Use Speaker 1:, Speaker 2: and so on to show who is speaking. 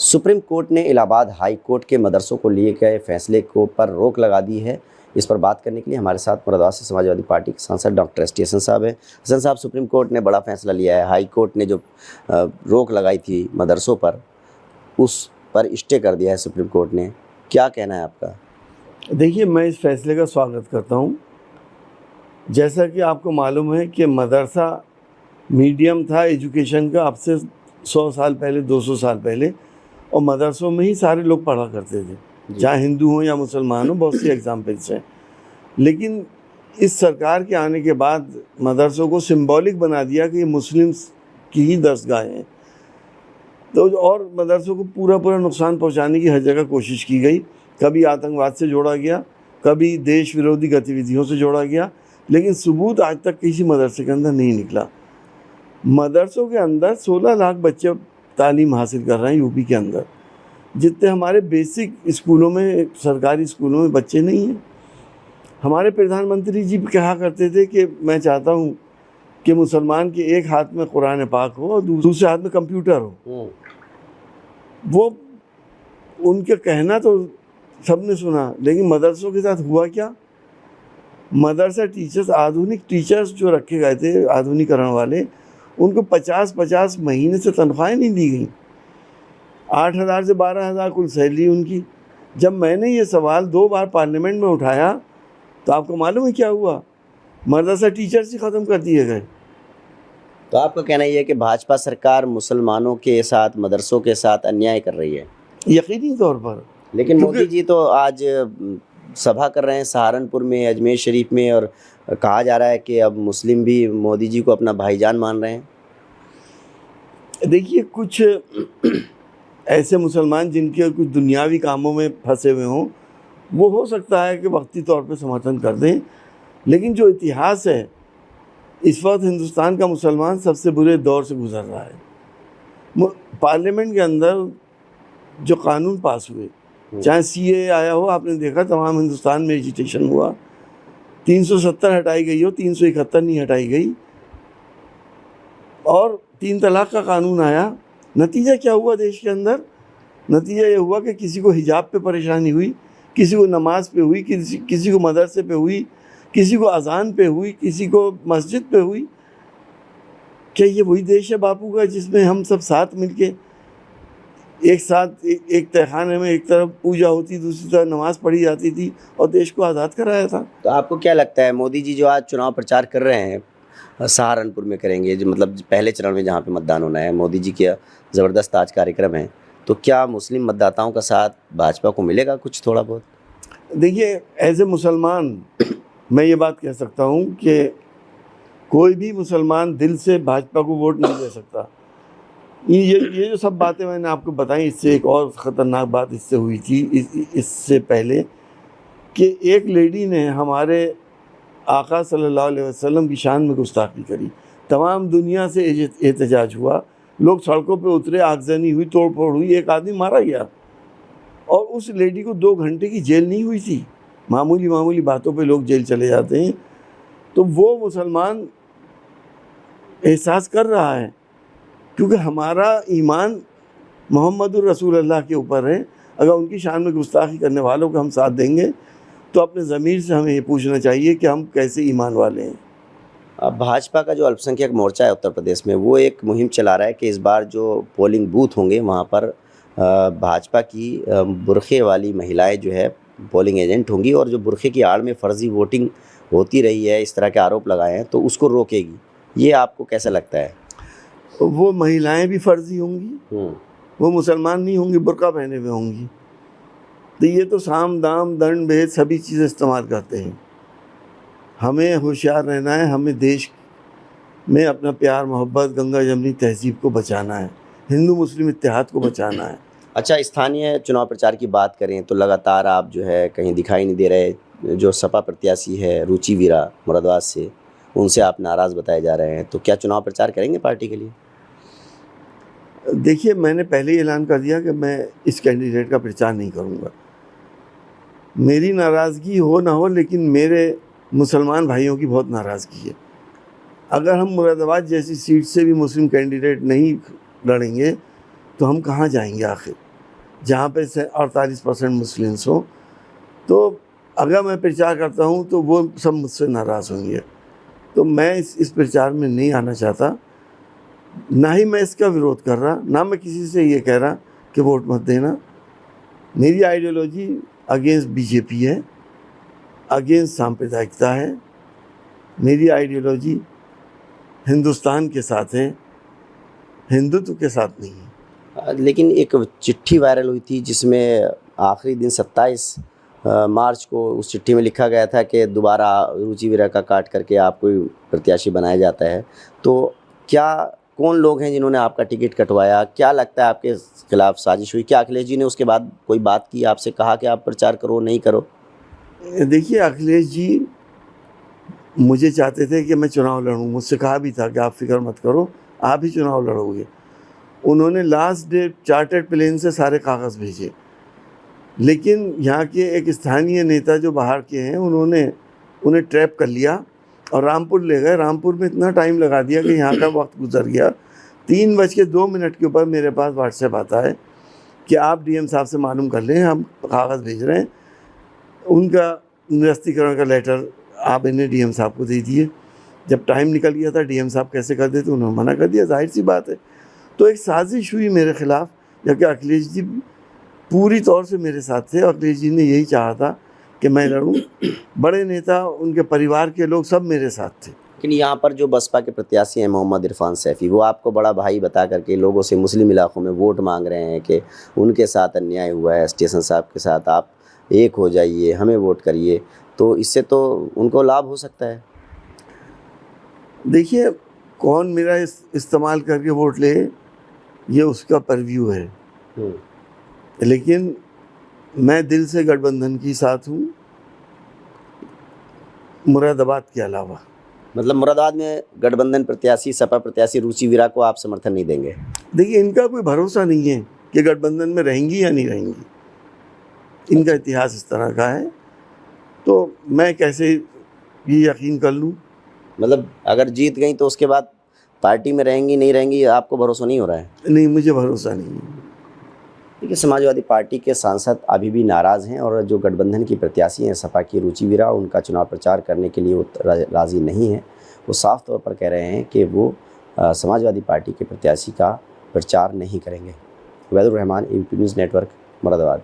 Speaker 1: Supreme court ने Allahabad high court के मदरसों को लिए गए फैसले को पर रोक लगा दी है। इस पर बात करने के लिए हमारे साथ मुरादाबाद से समाजवादी पार्टी के सांसद डॉक्टर एस टी हसन साहब हैं। हसन साहब, सुप्रीम कोर्ट ने बड़ा फैसला लिया है। हाई कोर्ट ने जो रोक लगाई थी मदरसों पर, उस पर स्टे कर दिया है सुप्रीम कोर्ट ने। क्या कहना है आपका?
Speaker 2: देखिए, मैं इस फैसले का स्वागत करता हूँ। जैसा कि आपको मालूम है कि मदरसा मीडियम था एजुकेशन का, अब से 100 साल पहले, 200 साल पहले, और मदरसों में ही सारे लोग पढ़ा करते थे, चाहे हिंदू हों या मुसलमान हों। बहुत सी एग्जाम्पल्स हैं। लेकिन इस सरकार के आने के बाद मदरसों को सिंबॉलिक बना दिया कि ये मुस्लिम्स की ही दरसगाहें हैं। तो और मदरसों को पूरा नुकसान पहुंचाने की हर जगह कोशिश की गई। कभी आतंकवाद से जोड़ा गया, कभी देश विरोधी गतिविधियों से जोड़ा गया, लेकिन सबूत आज तक किसी मदरसे के अंदर नहीं निकला। मदरसों के अंदर 16 लाख बच्चे तालीम हासिल कर रहे हैं यूपी के अंदर, जितने हमारे बेसिक स्कूलों में, सरकारी स्कूलों में बच्चे नहीं हैं। हमारे प्रधानमंत्री जी कहा करते थे कि मैं चाहता हूँ कि मुसलमान के एक हाथ में कुरान पाक हो और दूसरे हाथ में कंप्यूटर हो। वो उनका कहना तो सबने सुना, लेकिन मदरसों के साथ हुआ क्या? मदरसा टीचर्स, आधुनिक टीचर्स जो रखे गए थे आधुनिकरण वाले, उनको 50-50 महीने से तनख्वाहें नहीं दी गई। 8,000 से 12,000 कुल सैलरी उनकी। जब मैंने ये सवाल 2 बार पार्लियामेंट में उठाया तो आपको मालूम है क्या हुआ? मदरसा टीचर्स ही ख़त्म कर दिए गए।
Speaker 1: तो आपका कहना ये है कि भाजपा सरकार मुसलमानों के साथ, मदरसों के साथ अन्याय कर रही है?
Speaker 2: यकीनी तौर पर।
Speaker 1: लेकिन मोदी जी तो आज सभा कर रहे हैं सहारनपुर में, अजमेर शरीफ में, और कहा जा रहा है कि अब मुस्लिम भी मोदी जी को अपना भाईजान मान रहे हैं।
Speaker 2: देखिए, कुछ ऐसे मुसलमान जिनके कुछ दुनियावी कामों में फंसे हुए हों, वो हो सकता है कि वक्ती तौर पे समर्थन कर दें, लेकिन जो इतिहास है, इस वक्त हिंदुस्तान का मुसलमान सबसे बुरे दौर से गुजर रहा है। पार्लियामेंट के अंदर जो कानून पास हुए, चाहे CAA आया हो, आपने देखा तमाम हिंदुस्तान में एजिटेशन हुआ। 370 हटाई गई हो, 371 नहीं हटाई गई। और 3 तलाक का कानून आया। नतीजा क्या हुआ देश के अंदर? नतीजा ये हुआ कि किसी को हिजाब पे परेशानी हुई, किसी को नमाज पे हुई, किसी को मदरसे पे हुई, किसी को अजान पे हुई, किसी को मस्जिद पे हुई। क्या ये वही देश है बापू का, जिसमें हम सब साथ मिलके एक साथ एक तहखाने में एक तरफ पूजा होती, दूसरी तरफ नमाज पढ़ी जाती थी और देश को आज़ाद कराया था?
Speaker 1: तो आपको क्या लगता है, मोदी जी जो आज चुनाव प्रचार कर रहे हैं, सहारनपुर में करेंगे, जो मतलब पहले चरण में जहाँ पे मतदान होना है, मोदी जी का ज़बरदस्त आज कार्यक्रम है, तो क्या मुस्लिम मतदाताओं का साथ भाजपा को मिलेगा कुछ थोड़ा बहुत?
Speaker 2: देखिए, एज ए मुसलमान मैं ये बात कह सकता हूँ कि कोई भी मुसलमान दिल से भाजपा को वोट नहीं दे सकता। ये जो सब बातें मैंने आपको बताई, इससे एक और ख़तरनाक बात इससे हुई थी इससे पहले, कि एक लेडी ने हमारे आका सल्लल्लाहु अलैहि वसल्लम की शान में गुस्ताखी करी। तमाम दुनिया से एहतजाज हुआ, लोग सड़कों पे उतरे, आगजनी हुई, तोड़ फोड़ हुई, एक आदमी मारा गया। और उस लेडी को 2 घंटे की जेल नहीं हुई थी। मामूली बातों पे लोग जेल चले जाते हैं। तो वो मुसलमान एहसास कर रहा है, क्योंकि हमारा ईमान मोहम्मदुर रसूलुल्लाह के ऊपर है। अगर उनकी शान में गुस्ताखी करने वालों को हम साथ देंगे, तो अपने ज़मीर से हमें ये पूछना चाहिए कि हम कैसे ईमान वाले हैं।
Speaker 1: अब भाजपा का जो अल्पसंख्यक मोर्चा है उत्तर प्रदेश में, वो एक मुहिम चला रहा है कि इस बार जो पोलिंग बूथ होंगे वहाँ पर भाजपा की बुरखे वाली महिलाएं जो है पोलिंग एजेंट होंगी, और जो बुरखे की आड़ में फ़र्ज़ी वोटिंग होती रही है, इस तरह के आरोप लगाए हैं, तो उसको रोकेगी। ये आपको कैसा लगता है?
Speaker 2: वो महिलाएं भी फर्जी होंगी, वो मुसलमान नहीं होंगी, बुर्का पहने हुए होंगी। तो ये तो साम दाम दंड भेद सभी चीज़ें इस्तेमाल करते हैं। हमें होशियार रहना है। हमें देश में अपना प्यार, मोहब्बत, गंगा जमनी तहजीब को बचाना है, हिंदू मुस्लिम इत्तेहाद को बचाना है।
Speaker 1: अच्छा, स्थानीय चुनाव प्रचार की बात करें तो लगातार आप जो है कहीं दिखाई नहीं दे रहे। जो सपा प्रत्याशी है रुचि वीरा मुरादाबाद से, उनसे आप नाराज़ बताए जा रहे हैं, तो क्या चुनाव प्रचार करेंगे पार्टी के लिए?
Speaker 2: देखिए, मैंने पहले ही ऐलान कर दिया कि मैं इस कैंडिडेट का प्रचार नहीं करूंगा। मेरी नाराज़गी हो ना हो, लेकिन मेरे मुसलमान भाइयों की बहुत नाराज़गी है। अगर हम मुरादाबाद जैसी सीट से भी मुस्लिम कैंडिडेट नहीं लड़ेंगे तो हम कहाँ जाएंगे आखिर? जहाँ पे से 48% मुस्लिम्स हों, तो अगर मैं प्रचार करता हूँ तो वो सब मुझसे नाराज़ होंगे। तो मैं इस प्रचार में नहीं आना चाहता, ना ही मैं इसका विरोध कर रहा, ना मैं किसी से ये कह रहा कि वोट मत देना। मेरी आइडियोलॉजी अगेंस्ट बीजेपी है, अगेंस्ट सांप्रदायिकता है। मेरी आइडियोलॉजी हिंदुस्तान के साथ है, हिंदुत्व के साथ नहीं है।
Speaker 1: लेकिन एक चिट्ठी वायरल हुई थी जिसमें आखिरी दिन 27 मार्च को उस चिट्ठी में लिखा गया था कि दोबारा रुचि वीरा का काट करके आपको प्रत्याशी बनाया जाता है। तो क्या कौन लोग हैं जिन्होंने आपका टिकट कटवाया? क्या लगता है आपके खिलाफ साजिश हुई? क्या अखिलेश जी ने उसके बाद कोई बात की आपसे, कहा कि आप प्रचार करो नहीं करो?
Speaker 2: देखिए, अखिलेश जी मुझे चाहते थे कि मैं चुनाव लड़ूं, मुझसे कहा भी था कि आप फिक्र मत करो, आप ही चुनाव लड़ोगे। उन्होंने लास्ट डे चार्टर्ड प्लेन से सारे कागज़ भेजे, लेकिन यहाँ के एक स्थानीय नेता जो बाहर के हैं उन्हें ट्रैप कर लिया और रामपुर ले गए। रामपुर में इतना टाइम लगा दिया कि यहाँ का वक्त गुजर गया। 3:02 के ऊपर मेरे पास व्हाट्सएप आता है कि आप डीएम साहब से मालूम कर लें, हम कागज़ भेज रहे हैं, उनका निरस्तीकरण का लेटर आप इन्हें डीएम साहब को दे दिए। जब टाइम निकल गया था, डीएम साहब कैसे कर देते, उन्होंने मना कर दिया, जाहिर सी बात है। तो एक साजिश हुई मेरे खिलाफ, जबकि अखिलेश जी पूरी तौर से मेरे साथ थे। अखिलेश जी ने यही चाहा था कि मैं लड़ूं। बड़े नेता, उनके परिवार के लोग सब मेरे साथ थे।
Speaker 1: लेकिन यहाँ पर जो बसपा के प्रत्याशी हैं मोहम्मद इरफान सैफ़ी, वो आपको बड़ा भाई बता करके लोगों से मुस्लिम इलाकों में वोट मांग रहे हैं कि उनके साथ अन्याय हुआ है, स्टेशन साहब के साथ, आप एक हो जाइए, हमें वोट करिए। तो इससे तो उनको लाभ हो सकता है।
Speaker 2: देखिए, कौन मेरा इस्तेमाल करके वोट ले, ये उसका परव्यू है, लेकिन मैं दिल से गठबंधन के साथ हूँ, मुरादाबाद के अलावा।
Speaker 1: मतलब मुरादाबाद में गठबंधन प्रत्याशी, सपा प्रत्याशी रुचि वीरा को आप समर्थन नहीं देंगे?
Speaker 2: देखिए, इनका कोई भरोसा नहीं है कि गठबंधन में रहेंगी या नहीं रहेंगी। इनका इतिहास इस तरह का है, तो मैं कैसे ये यकीन कर लूँ?
Speaker 1: मतलब अगर जीत गई तो उसके बाद पार्टी में रहेंगी नहीं रहेंगी, आपको भरोसा नहीं हो रहा है?
Speaker 2: नहीं, मुझे भरोसा नहीं है।
Speaker 1: देखिए, समाजवादी पार्टी के सांसद अभी भी नाराज़ हैं और जो गठबंधन की प्रत्याशी हैं सपा की रुचि वीरा, उनका चुनाव प्रचार करने के लिए वो राज़ी नहीं है। वो साफ तौर पर कह रहे हैं कि वो समाजवादी पार्टी के प्रत्याशी का प्रचार नहीं करेंगे। वैदुर Rahman, ABP news network, Moradabad.